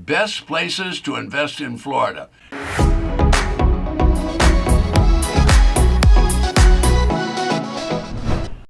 best places to invest in Florida.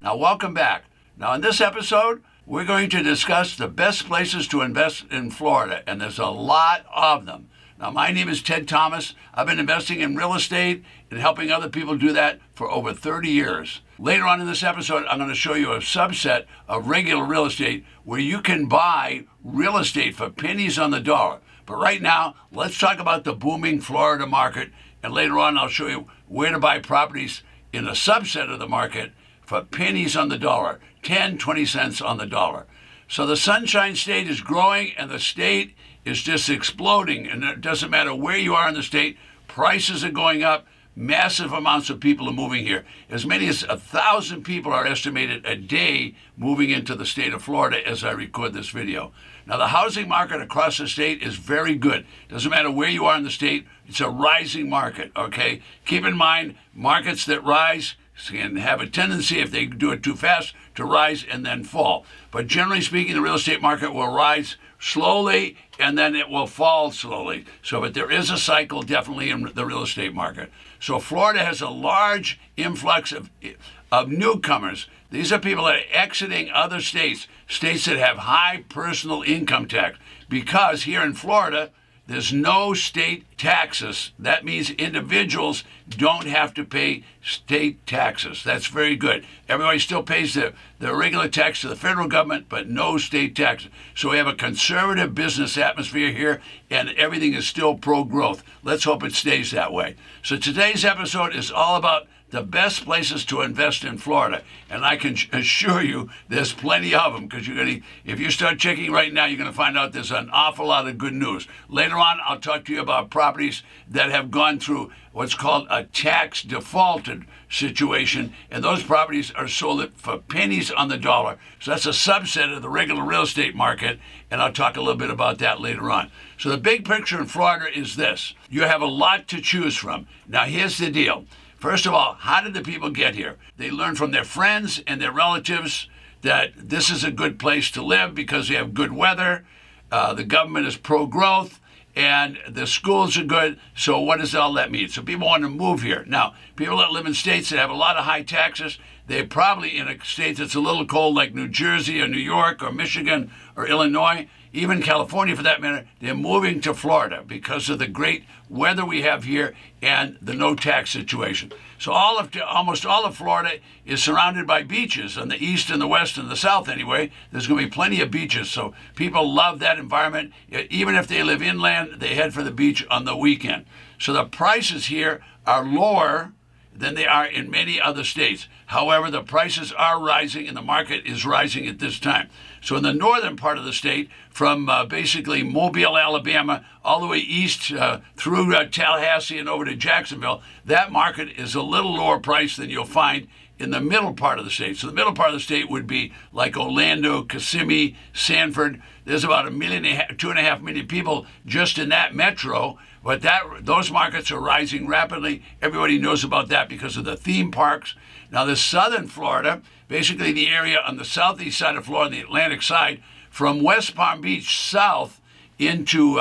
Now, welcome back. Now, in this episode, we're going to discuss the best places to invest in Florida, and there's a lot of them. Now, my name is Ted Thomas. I've been investing in real estate and helping other people do that for over 30 years. Later on in this episode, I'm going to show you a subset of regular real estate where you can buy real estate for pennies on the dollar. But right now, let's talk about the booming Florida market, and later on, I'll show you where to buy properties in a subset of the market for pennies on the dollar, 10, 20 cents on the dollar. So the Sunshine State is growing, and the state is just exploding. And it doesn't matter where you are in the state, prices are going up. Massive amounts of people are moving here. As many as 1,000 people are estimated a day moving into the state of Florida as I record this video. Now, the housing market across the state is very good. Doesn't matter where you are in the state, it's a rising market, okay? Keep in mind, markets that rise can have a tendency, if they do it too fast, to rise and then fall. But generally speaking, the real estate market will rise slowly and then it will fall slowly. But there is a cycle definitely in the real estate market. So Florida has a large influx of newcomers. These are people that are exiting other states that have high personal income tax, because here in Florida, there's no state taxes. That means individuals don't have to pay state taxes. That's very good. Everybody still pays the regular tax to the federal government, but no state taxes. So we have a conservative business atmosphere here, and everything is still pro-growth. Let's hope it stays that way. So today's episode is all about the best places to invest in Florida. And I can assure you there's plenty of them, because if you start checking right now, you're going to find out there's an awful lot of good news. Later on, I'll talk to you about properties that have gone through what's called a tax defaulted situation, and those properties are sold for pennies on the dollar. So that's a subset of the regular real estate market, and I'll talk a little bit about that later on. So the big picture in Florida is this. You have a lot to choose from. Now, here's the deal. First of all, how did the people get here? They learned from their friends and their relatives that this is a good place to live because they have good weather, the government is pro-growth, and the schools are good. So what does all that mean? So people want to move here. Now, people that live in states that have a lot of high taxes, they're probably in a state that's a little cold like New Jersey or New York or Michigan or Illinois, even California for that matter. They're moving to Florida because of the great weather we have here and the no tax situation. So almost all of Florida is surrounded by beaches on the east and the west and the south anyway. There's going to be plenty of beaches. So people love that environment. Even if they live inland, they head for the beach on the weekend. So the prices here are lower than they are in many other states. However, the prices are rising and the market is rising at this time. So in the northern part of the state, from basically Mobile, Alabama, all the way east through Tallahassee and over to Jacksonville, that market is a little lower price than you'll find in the middle part of the state. So the middle part of the state would be like Orlando, Kissimmee, Sanford. There's about 2.5 million people just in that metro. But those markets are rising rapidly. Everybody knows about that because of the theme parks. Now, the southern Florida, basically the area on the southeast side of Florida, the Atlantic side, from West Palm Beach south into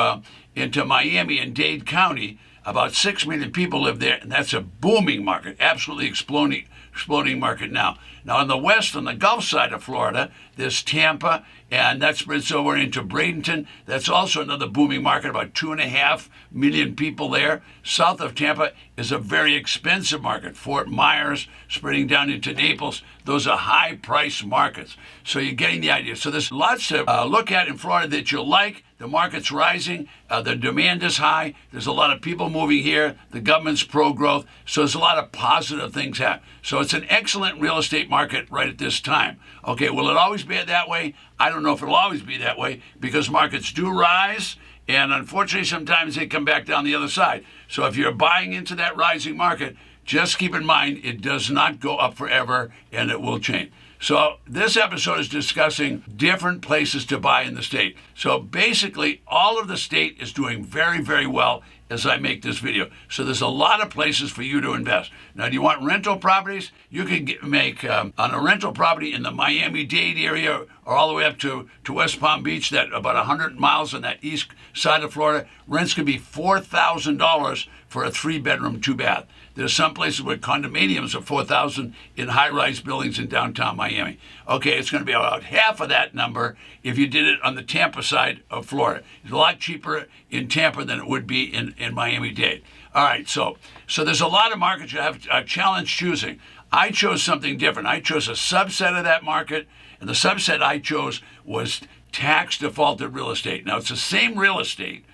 Miami and Dade County, about 6 million people live there, and that's a booming market, absolutely exploding market now. Now, on the west, on the Gulf side of Florida, there's Tampa, and that spreads over into Bradenton. That's also another booming market, about 2.5 million people there. South of Tampa is a very expensive market. Fort Myers, spreading down into Naples. Those are high-price markets. So you're getting the idea. So there's lots to look at in Florida that you'll like. The market's rising. The demand is high. There's a lot of people moving here. The government's pro-growth. So there's a lot of positive things happening. So it's an excellent real estate market right at this time. Okay, will it always be that way? I don't know if it'll always be that way, because markets do rise, and unfortunately sometimes they come back down the other side. So if you're buying into that rising market, just keep in mind it does not go up forever, and it will change. So this episode is discussing different places to buy in the state. So basically, all of the state is doing very, very well as I make this video. So there's a lot of places for you to invest. Now, do you want rental properties? You can make on a rental property in the Miami-Dade area or all the way up to West Palm Beach, that about 100 miles on that east side of Florida, rents could be $4,000 for a 3-bedroom, 2-bath. There's some places where condominiums are $4,000 in high-rise buildings in downtown Miami. Okay, it's going to be about half of that number if you did it on the Tampa side of Florida. It's a lot cheaper in Tampa than it would be in Miami-Dade. All right, so there's a lot of markets you have a challenge choosing. I chose something different. I chose a subset of that market, and the subset I chose was tax defaulted real estate. Now, it's the same real estate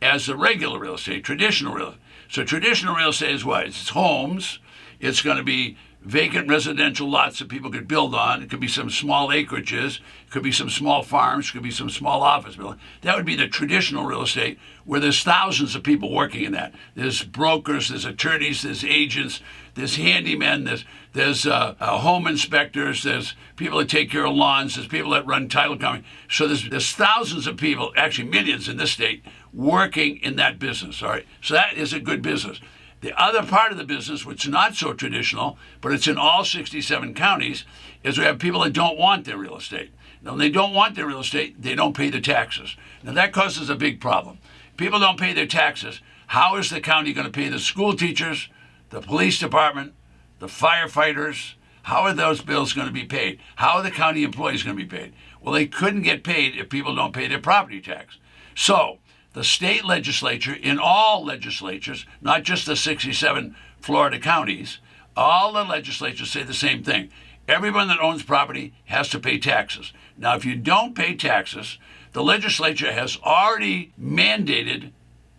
as the regular real estate, traditional real estate. So traditional real estate is what? It's homes. It's going to be vacant residential lots that people could build on. It could be some small acreages. It could be some small farms. It could be some small office buildings. That would be the traditional real estate, where there's thousands of people working in that. There's brokers, there's attorneys, there's agents, there's handymen, there's home inspectors, there's people that take care of lawns, there's people that run title company. So there's thousands of people, actually millions in this state, working in that business. All right, so that is a good business. The other part of the business, which is not so traditional, but it's in all 67 counties, is we have people that don't want their real estate. Now, when they don't want their real estate, they don't pay the taxes. Now, that causes a big problem. People don't pay their taxes. How is the county going to pay the school teachers, the police department, the firefighters? How are those bills going to be paid? How are the county employees going to be paid? Well, they couldn't get paid if people don't pay their property tax. So the state legislature, in all legislatures, not just the 67 Florida counties, all the legislatures say the same thing. Everyone that owns property has to pay taxes. Now, if you don't pay taxes, the legislature has already mandated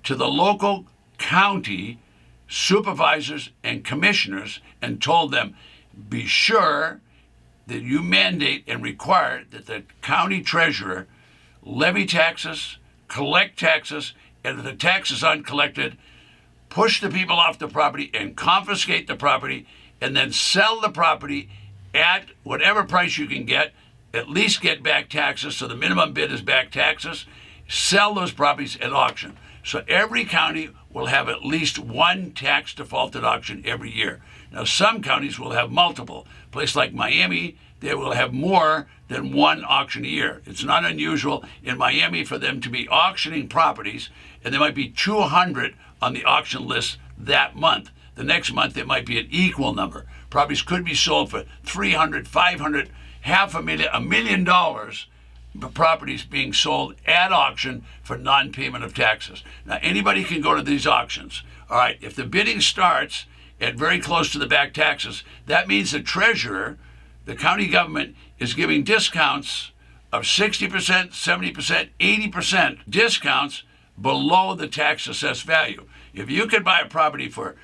to the local county supervisors and commissioners and told them, be sure that you mandate and require that the county treasurer levy taxes, collect taxes, and if the tax is uncollected, push the people off the property and confiscate the property, and then sell the property at whatever price you can get, at least get back taxes, so the minimum bid is back taxes, sell those properties at auction. So every county will have at least one tax defaulted auction every year. Now, some counties will have multiple. A place like Miami, they will have more than one auction a year. It's not unusual in Miami for them to be auctioning properties, and there might be 200 on the auction list that month. The next month, there might be an equal number. Properties could be sold for $300,000, $500,000, $500,000, $1 million. Properties being sold at auction for non-payment of taxes. Now, anybody can go to these auctions. All right, if the bidding starts at very close to the back taxes, that means the treasurer, the county government, is giving discounts of 60%, 70%, 80% discounts below the tax assessed value. If you could buy a property for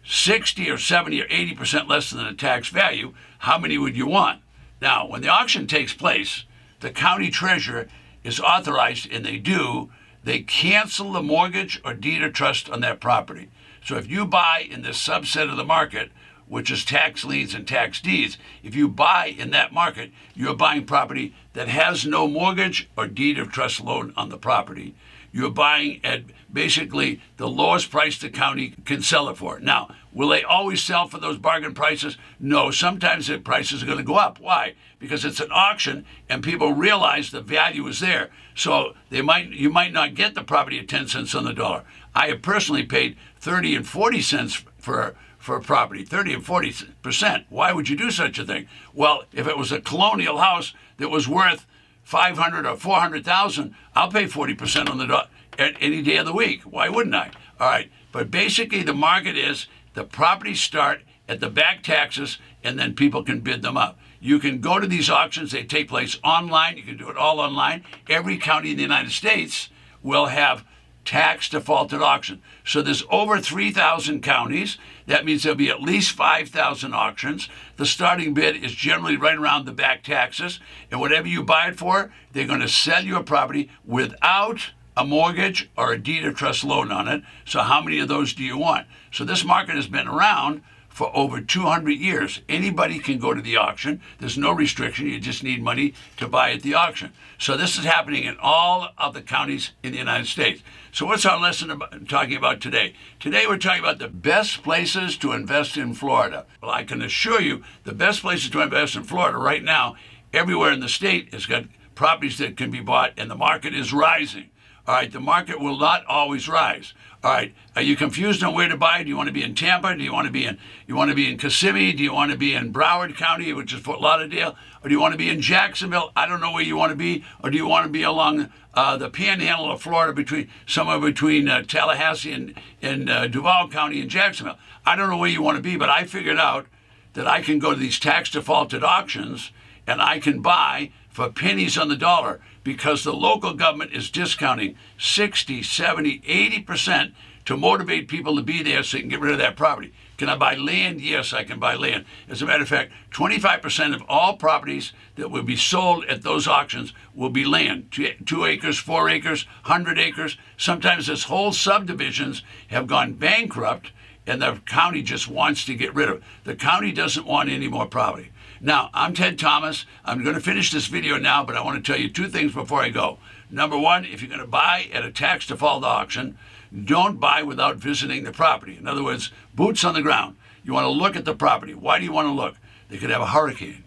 60 or 70 or 80% less than the tax value, how many would you want? Now, when the auction takes place, the county treasurer is authorized, and they cancel the mortgage or deed of trust on that property. So if you buy in this subset of the market, which is tax liens and tax deeds, if you buy in that market, you're buying property that has no mortgage or deed of trust loan on the property. You're buying at basically the lowest price the county can sell it for. Now, will they always sell for those bargain prices? No, sometimes the prices are going to go up. Why? Because it's an auction and people realize the value is there. So you might not get the property at 10 cents on the dollar. I have personally paid 30 and 40 cents for a property, 30 and 40%. Why would you do such a thing? Well, if it was a colonial house that was worth 500 or 400,000, I'll pay 40% on the dollar at any day of the week. Why wouldn't I? All right, but basically the market is the properties start at the back taxes, and then people can bid them up. You can go to these auctions. They take place online. You can do it all online. Every county in the United States will have tax defaulted auction. So there's over 3,000 counties. That means there'll be at least 5,000 auctions. The starting bid is generally right around the back taxes. And whatever you buy it for, they're going to sell you a property without a mortgage or a deed of trust loan on it. So how many of those do you want? So this market has been around for over 200 years. Anybody can go to the auction. There's no restriction. You just need money to buy at the auction. So this is happening in all of the counties in the United States. So what's our lesson talking about today? Today we're talking about the best places to invest in Florida. Well, I can assure you the best places to invest in Florida right now, everywhere in the state has got properties that can be bought, and the market is rising. All right, the market will not always rise. All right, are you confused on where to buy? Do you want to be in Tampa? Do you want to be in Kissimmee? Do you want to be in Broward County, which is Fort Lauderdale? Or do you want to be in Jacksonville? I don't know where you want to be. Or do you want to be along the panhandle of Florida, somewhere between Tallahassee and Duval County and Jacksonville? I don't know where you want to be, but I figured out that I can go to these tax defaulted auctions and I can buy for pennies on the dollar, because the local government is discounting 60, 70, 80% to motivate people to be there so they can get rid of that property. Can I buy land? Yes, I can buy land. As a matter of fact, 25% of all properties that will be sold at those auctions will be land. 2 acres, 4 acres, 100 acres. Sometimes this whole subdivisions have gone bankrupt and the county just wants to get rid of it. The county doesn't want any more property. Now, I'm Ted Thomas. I'm going to finish this video now, but I want to tell you 2 things before I go. Number 1, if you're going to buy at a tax default auction, don't buy without visiting the property. In other words, boots on the ground. You want to look at the property. Why do you want to look? They could have a hurricane.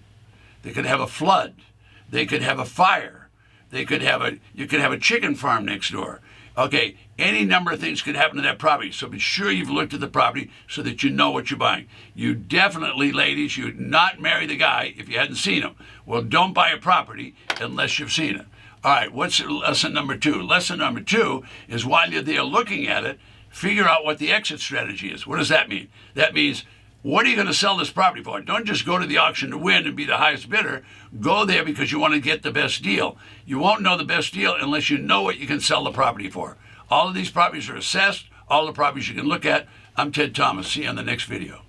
They could have a flood. They could have a fire. You could have a chicken farm next door. Okay, any number of things could happen to that property. So be sure you've looked at the property so that you know what you're buying. You definitely, ladies, you'd not marry the guy if you hadn't seen him. Well, don't buy a property unless you've seen it. All right, what's lesson number 2? Lesson number 2 is while you're there looking at it, figure out what the exit strategy is. What does that mean? That means, what are you going to sell this property for? Don't just go to the auction to win and be the highest bidder. Go there because you want to get the best deal. You won't know the best deal unless you know what you can sell the property for. All of these properties are assessed. All the properties you can look at. I'm Ted Thomas. See you on the next video.